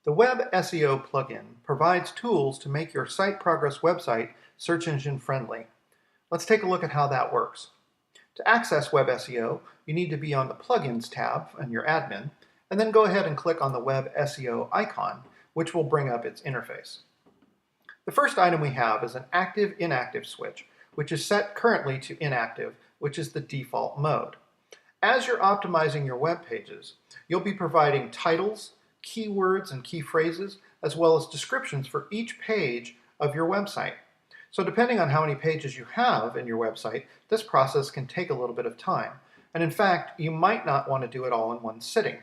The Web SEO plugin provides tools to make your SiteProgress website search engine friendly. Let's take a look at how that works. To access Web SEO, you need to be on the Plugins tab in your admin, and then go ahead and click on the Web SEO icon, which will bring up its interface. The first item we have is an active-inactive switch, which is set currently to inactive, which is the default mode. As you're optimizing your web pages, you'll be providing titles, keywords and key phrases, as well as descriptions for each page of your website. So depending on how many pages you have in your website, this process can take a little bit of time. And in fact, you might not want to do it all in one sitting.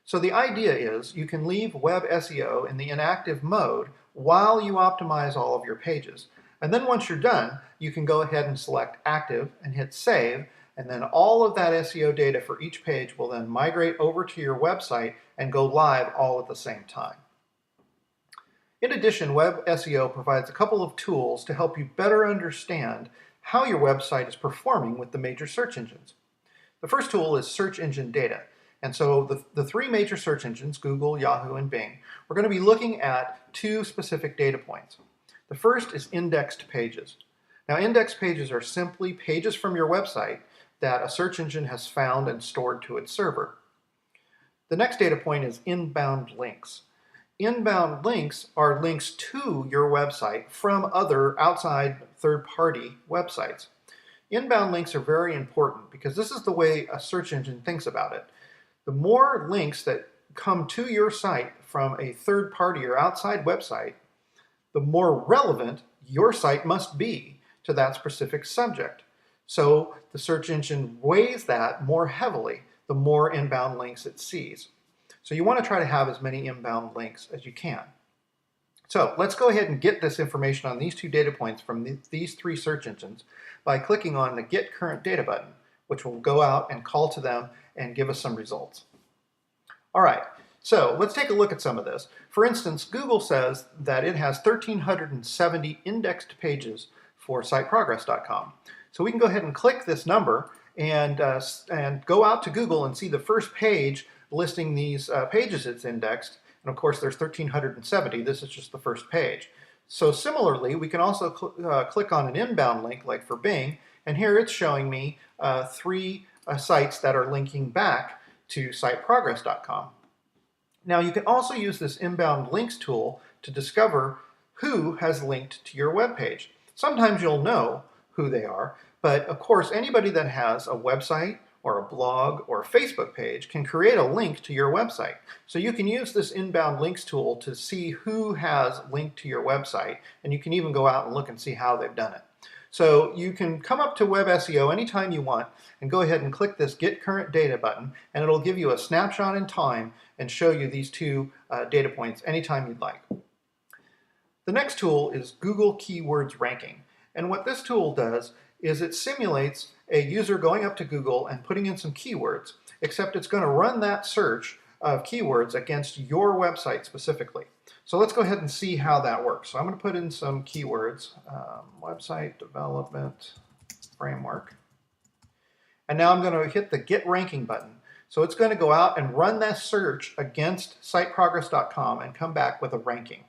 So the idea is you can leave Web SEO in the inactive mode while you optimize all of your pages. And then once you're done, you can go ahead and select active and hit save, and then all of that SEO data for each page will then migrate over to your website and go live all at the same time. In addition, Web SEO provides a couple of tools to help you better understand how your website is performing with the major search engines. The first tool is search engine data. And so the three major search engines, Google, Yahoo, and Bing, we're going to be looking at two specific data points. The first is indexed pages. Now, indexed pages are simply pages from your website that a search engine has found and stored to its server. The next data point is inbound links. Inbound links are links to your website from other outside third-party websites. Inbound links are very important because this is the way a search engine thinks about it. The more links that come to your site from a third-party or outside website, the more relevant your site must be to that specific subject. So the search engine weighs that more heavily the more inbound links it sees. So you want to try to have as many inbound links as you can. So let's go ahead and get this information on these two data points from these three search engines by clicking on the Get Current Data button, which will go out and call to them and give us some results. All right, so let's take a look at some of this. For instance, Google says that it has 1,370 indexed pages for SiteProgress.com. So we can go ahead and click this number and go out to Google and see the first page listing these pages it's indexed. And of course, there's 1,370. This is just the first page. So similarly, we can also click on an inbound link like for Bing, and here it's showing me three sites that are linking back to SiteProgress.com. Now, you can also use this inbound links tool to discover who has linked to your web page. Sometimes you'll know who they are, but of course anybody that has a website or a blog or a Facebook page can create a link to your website. So you can use this inbound links tool to see who has linked to your website, and you can even go out and look and see how they've done it. So you can come up to Web SEO anytime you want and go ahead and click this Get Current Data button, and it'll give you a snapshot in time and show you these two data points anytime you'd like. The next tool is Google Keywords Ranking. And what this tool does is it simulates a user going up to Google and putting in some keywords, except it's going to run that search of keywords against your website specifically. So let's go ahead and see how that works. So I'm going to put in some keywords, website development framework. And now I'm going to hit the Get Ranking button. So it's going to go out and run that search against SiteProgress.com and come back with a ranking.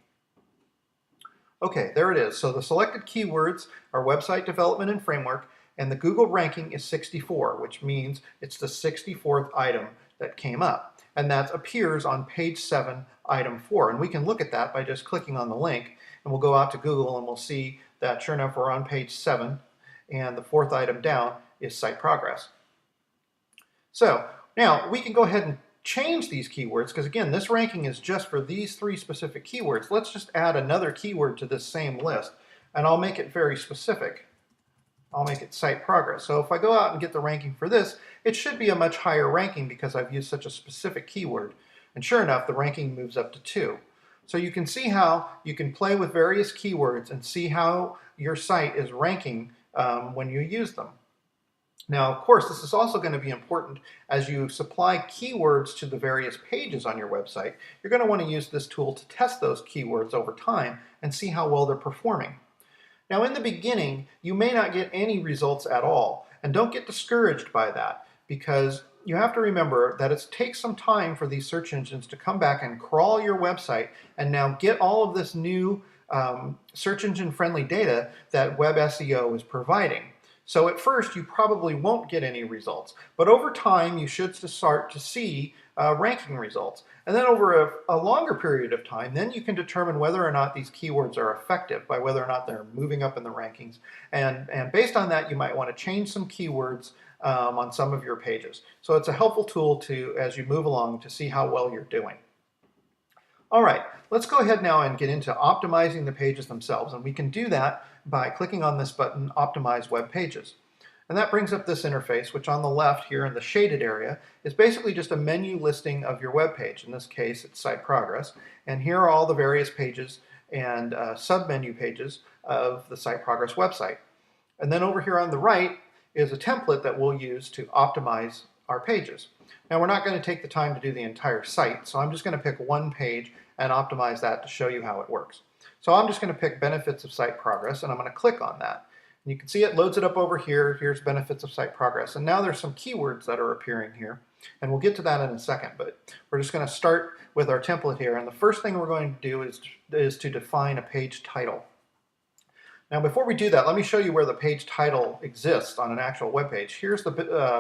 Okay, there it is. So the selected keywords are website development and framework, and the Google ranking is 64, which means it's the 64th item that came up. And that appears on page 7, item 4. And we can look at that by just clicking on the link, and we'll go out to Google and we'll see that sure enough we're on page 7, and the 4th item down is SiteProgress. So now we can go ahead and change these keywords, because again, this ranking is just for these three specific keywords. Let's just add another keyword to this same list, and I'll make it very specific. I'll make it SiteProgress. So if I go out and get the ranking for this, it should be a much higher ranking because I've used such a specific keyword. And sure enough, the ranking moves up to 2. So you can see how you can play with various keywords and see how your site is ranking when you use them. Now, of course, this is also going to be important as you supply keywords to the various pages on your website. You're going to want to use this tool to test those keywords over time and see how well they're performing. Now, in the beginning, you may not get any results at all, and don't get discouraged by that, because you have to remember that it takes some time for these search engines to come back and crawl your website and now get all of this new search engine friendly data that WebSEO is providing. So at first you probably won't get any results, but over time you should start to see ranking results. And then over a longer period of time, then you can determine whether or not these keywords are effective by whether or not they're moving up in the rankings. And based on that, you might want to change some keywords on some of your pages. So it's a helpful tool to, as you move along, to see how well you're doing. All right, let's go ahead now and get into optimizing the pages themselves. And we can do that by clicking on this button, Optimize Web Pages. And that brings up this interface, which on the left here in the shaded area is basically just a menu listing of your web page. In this case, it's SiteProgress. And here are all the various pages and sub-menu pages of the SiteProgress website. And then over here on the right is a template that we'll use to optimize our pages. Now we're not going to take the time to do the entire site, so I'm just going to pick one page and optimize that to show you how it works. So I'm just going to pick Benefits of SiteProgress, and I'm going to click on that. And you can see it loads it up over here. Here's Benefits of SiteProgress, and now there's some keywords that are appearing here, and we'll get to that in a second, but we're just going to start with our template here, and the first thing we're going to do is to define a page title. Now before we do that, let me show you where the page title exists on an actual web page. Here's the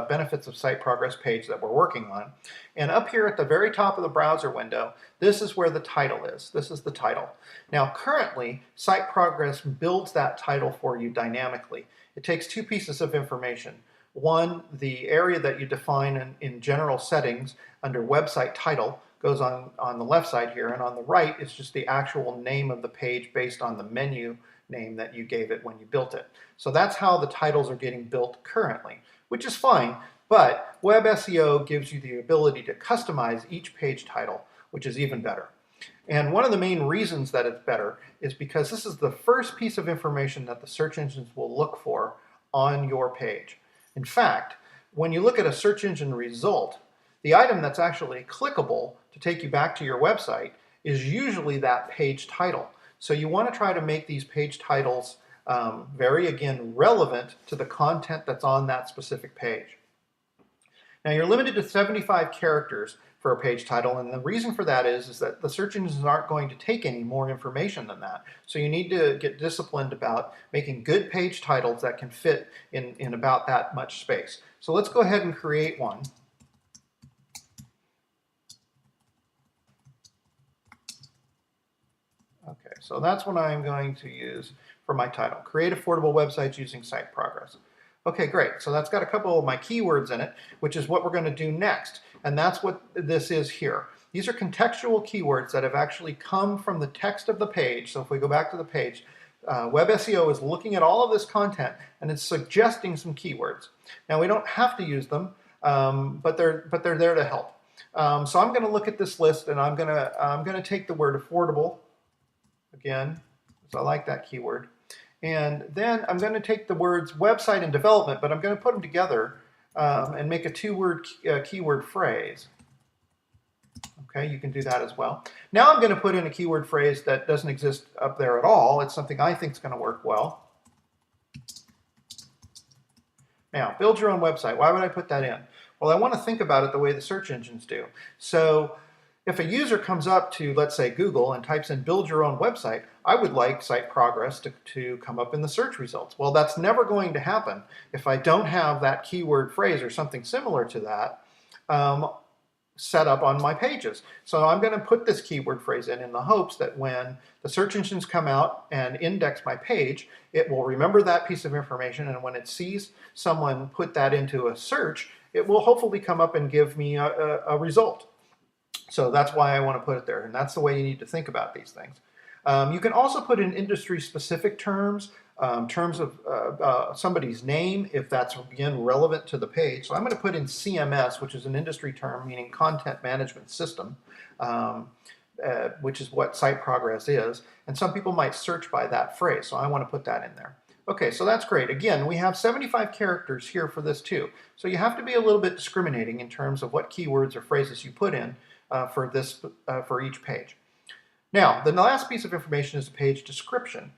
Benefits of SiteProgress page that we're working on. And up here at the very top of the browser window, this is where the title is. This is the title. Now currently, SiteProgress builds that title for you dynamically. It takes two pieces of information. One, the area that you define in general settings under website title goes on the left side here, and on the right is just the actual name of the page based on the menu name that you gave it when you built it. So that's how the titles are getting built currently, which is fine, but WebSEO gives you the ability to customize each page title, which is even better. And one of the main reasons that it's better is because this is the first piece of information that the search engines will look for on your page. In fact, when you look at a search engine result, the item that's actually clickable to take you back to your website is usually that page title. So you want to try to make these page titles very, again, relevant to the content that's on that specific page. Now you're limited to 75 characters for a page title, and the reason for that is that the search engines aren't going to take any more information than that. So you need to get disciplined about making good page titles that can fit in about that much space. So let's go ahead and create one. Okay, so that's what I'm going to use for my title. Create affordable websites using SiteProgress. Okay, great. So that's got a couple of my keywords in it, which is what we're going to do next. And that's what this is here. These are contextual keywords that have actually come from the text of the page. So if we go back to the page, WebSEO is looking at all of this content and it's suggesting some keywords. Now we don't have to use them, but they're there to help. So I'm going to look at this list and I'm going to take the word affordable. Again, because I like that keyword. And then I'm going to take the words website and development, but I'm going to put them together and make a two-word keyword phrase. Okay, you can do that as well. Now I'm going to put in a keyword phrase that doesn't exist up there at all. It's something I think is going to work well. Now, build your own website. Why would I put that in? Well, I want to think about it the way the search engines do. So if a user comes up to, let's say, Google and types in build your own website, I would like SiteProgress to come up in the search results. Well, that's never going to happen if I don't have that keyword phrase or something similar to that set up on my pages. So I'm going to put this keyword phrase in the hopes that when the search engines come out and index my page, it will remember that piece of information, and when it sees someone put that into a search, it will hopefully come up and give me a result. So that's why I want to put it there, and that's the way you need to think about these things. You can also put in industry-specific terms, terms of somebody's name, if that's, again, relevant to the page. So I'm going to put in CMS, which is an industry term meaning Content Management System, which is what SiteProgress is. And some people might search by that phrase, so I want to put that in there. Okay, so that's great. Again, we have 75 characters here for this too. So you have to be a little bit discriminating in terms of what keywords or phrases you put in for each page. Now, the last piece of information is the page description.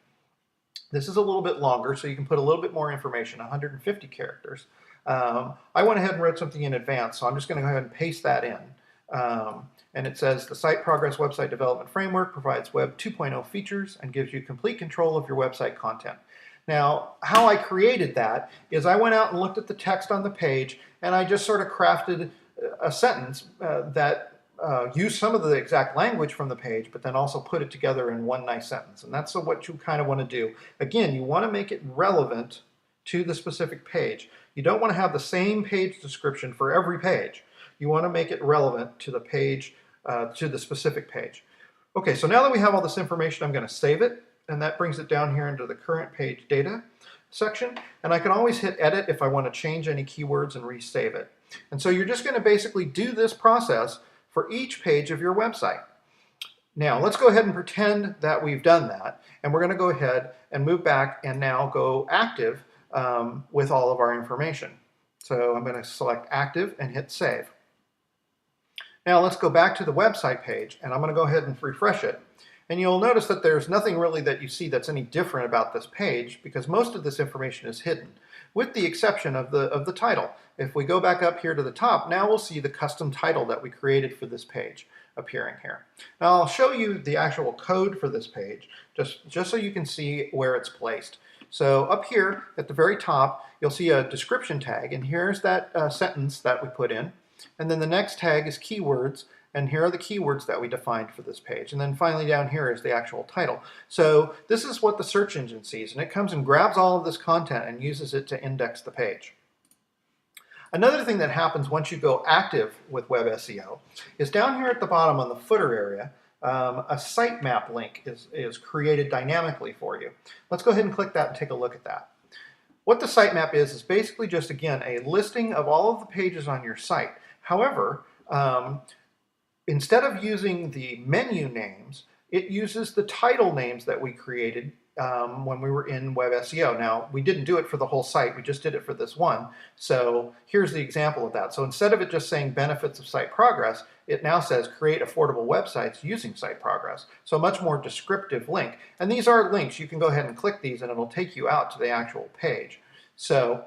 This is a little bit longer, so you can put a little bit more information, 150 characters. I went ahead and wrote something in advance, so I'm just going to go ahead and paste that in. And it says the SiteProgress website development framework provides Web 2.0 features and gives you complete control of your website content. Now, how I created that is I went out and looked at the text on the page, and I just sort of crafted a sentence that used some of the exact language from the page, but then also put it together in one nice sentence. And that's what you kind of want to do. Again, you want to make it relevant to the specific page. You don't want to have the same page description for every page. You want to make it relevant to the page, to the specific page. Okay, so now that we have all this information, I'm going to save it, and that brings it down here into the current page data section. And I can always hit edit if I want to change any keywords and resave it. And so you're just going to basically do this process for each page of your website. Now, let's go ahead and pretend that we've done that, and we're going to go ahead and move back and now go active with all of our information. So I'm going to select active and hit save. Now let's go back to the website page, and I'm going to go ahead and refresh it. And you'll notice that there's nothing really that you see that's any different about this page, because most of this information is hidden, with the exception of the title. If we go back up here to the top, now we'll see the custom title that we created for this page appearing here. Now I'll show you the actual code for this page, just so you can see where it's placed. So up here at the very top, you'll see a description tag, and here's that sentence that we put in. And then the next tag is keywords, and here are the keywords that we defined for this page. And then finally down here is the actual title. So this is what the search engine sees, and it comes and grabs all of this content and uses it to index the page. Another thing that happens once you go active with Web SEO is down here at the bottom on the footer area, a sitemap link is created dynamically for you. Let's go ahead and click that and take a look at that. What the sitemap is basically just, again, a listing of all of the pages on your site. However, instead of using the menu names, it uses the title names that we created when we were in Web SEO. Now, we didn't do it for the whole site, we just did it for this one. So here's the example of that. So instead of it just saying benefits of SiteProgress, it now says create affordable websites using SiteProgress. So a much more descriptive link. And these are links. You can go ahead and click these and it'll take you out to the actual page. So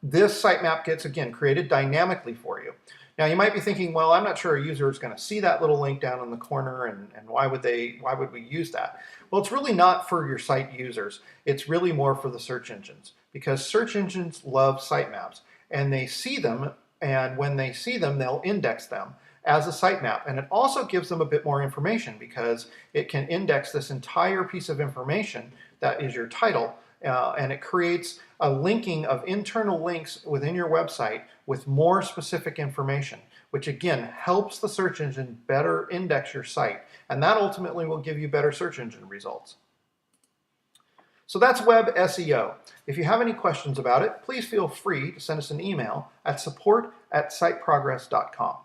this sitemap gets, again, created dynamically for you. Now you might be thinking, well, I'm not sure a user is going to see that little link down in the corner, and why would we use that? Well, it's really not for your site users. It's really more for the search engines, because search engines love sitemaps, and they see them, and when they see them, they'll index them as a sitemap. And it also gives them a bit more information, because it can index this entire piece of information that is your title, and it creates a linking of internal links within your website with more specific information, which again helps the search engine better index your site, and that ultimately will give you better search engine results. So that's Web SEO. If you have any questions about it, please feel free to send us an email at support@siteprogress.com.